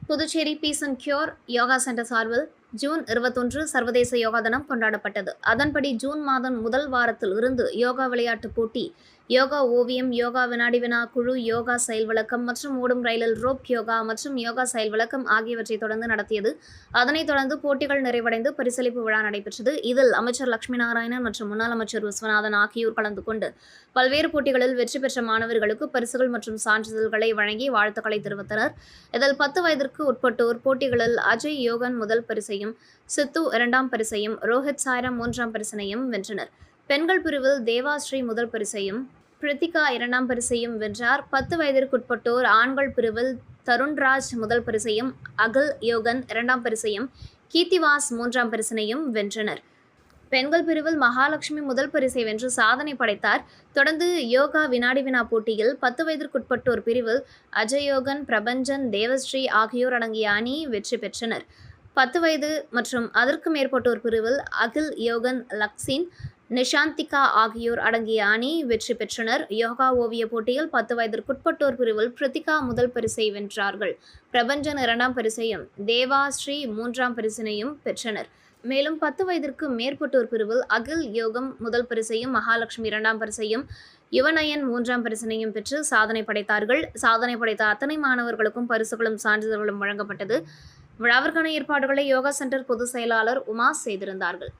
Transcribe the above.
Puducherry peace and cure yoga centre சார்பில் June 21 சர்வதேச யோகா தினம் கொண்டாடப்பட்டது. அதன்படி ஜூன் மாதம் முதல் வாரத்தில் இருந்து யோகா விளையாட்டுப் போட்டி, யோகா ஓவியம், யோகா வினாடி வினா குழு, யோகா செயல் விளக்கம் மற்றும் ஓடும் ரயிலில் ரோப் யோகா மற்றும் யோகா செயல் விளக்கம் ஆகியவற்றை தொடர்ந்து நடத்தியது. அதனைத் தொடர்ந்து போட்டிகள் நிறைவடைந்து பரிசளிப்பு விழா நடைபெற்றது. இதில் அமைச்சர் லட்சுமி நாராயணன் மற்றும் முன்னாள் அமைச்சர் விஸ்வநாதன் ஆகியோர் கலந்து கொண்டு பல்வேறு போட்டிகளில் வெற்றி பெற்ற மாணவர்களுக்கு பரிசுகள் மற்றும் சான்றிதழ்களை வழங்கி வாழ்த்துக்களை தெரிவித்தனர். இதில் 10 வயதிற்கு உட்பட்டோர் போட்டிகளில் அஜய் யோகன் முதல் பரிசையும், சித்து 2ஆம் பரிசையும், ரோஹித் சாய்ராம் 3ஆம் பரிசினையும் வென்றனர். பெண்கள் பிரிவில் தேவாஸ்ரீ முதல் பரிசையும், பிரித்திகா 2ஆம் பரிசையும் வென்றார். 10 வயதிற்குட்பட்டோர் ஆண்கள் பிரிவில் தருண்ராஜ் முதல் பரிசையும், அகில் யோகன் 2ஆம் பரிசையும், கீர்த்திவாஸ் 3ஆம் பரிசினையும் வென்றனர். பெண்கள் பிரிவில் மகாலட்சுமி முதல் பரிசை வென்று சாதனை படைத்தார். தொடர்ந்து யோகா வினாடி வினா போட்டியில் 10 வயதிற்குட்பட்டோர் பிரிவில் அஜயோகன், பிரபஞ்சன், தேவஸ்ரீ ஆகியோர் அடங்கிய அணி வெற்றி பெற்றனர். 10 வயது மற்றும் அதற்கு மேற்பட்டோர் பிரிவில் அகில் யோகன், லக்ஸின், நிஷாந்திகா ஆகியோர் அடங்கிய அணி வெற்றி பெற்றனர். யோகா ஓவிய போட்டியில் 10 வயதிற்குட்பட்டோர் பிரிவில் பிரித்திகா முதல் பரிசை வென்றார்கள். பிரபஞ்சன் 2ஆம் பரிசையும், தேவாஸ்ரீ 3ஆம் பரிசினையும் பெற்றனர். மேலும் 10 வயதிற்கு மேற்பட்டோர் பிரிவில் அகில் யோகம் முதல் பரிசையும், மகாலட்சுமி 2ஆம் பரிசையும், யுவநயன் 3ஆம் பரிசினையும் பெற்று சாதனை படைத்தார்கள். சாதனை படைத்த அத்தனை மாணவர்களுக்கும் பரிசுகளும் சான்றிதழ்களும் வழங்கப்பட்டது. விழாவிற்கான ஏற்பாடுகளை யோகா சென்டர் பொதுச் செயலாளர் உமா செய்திருந்தார்கள்.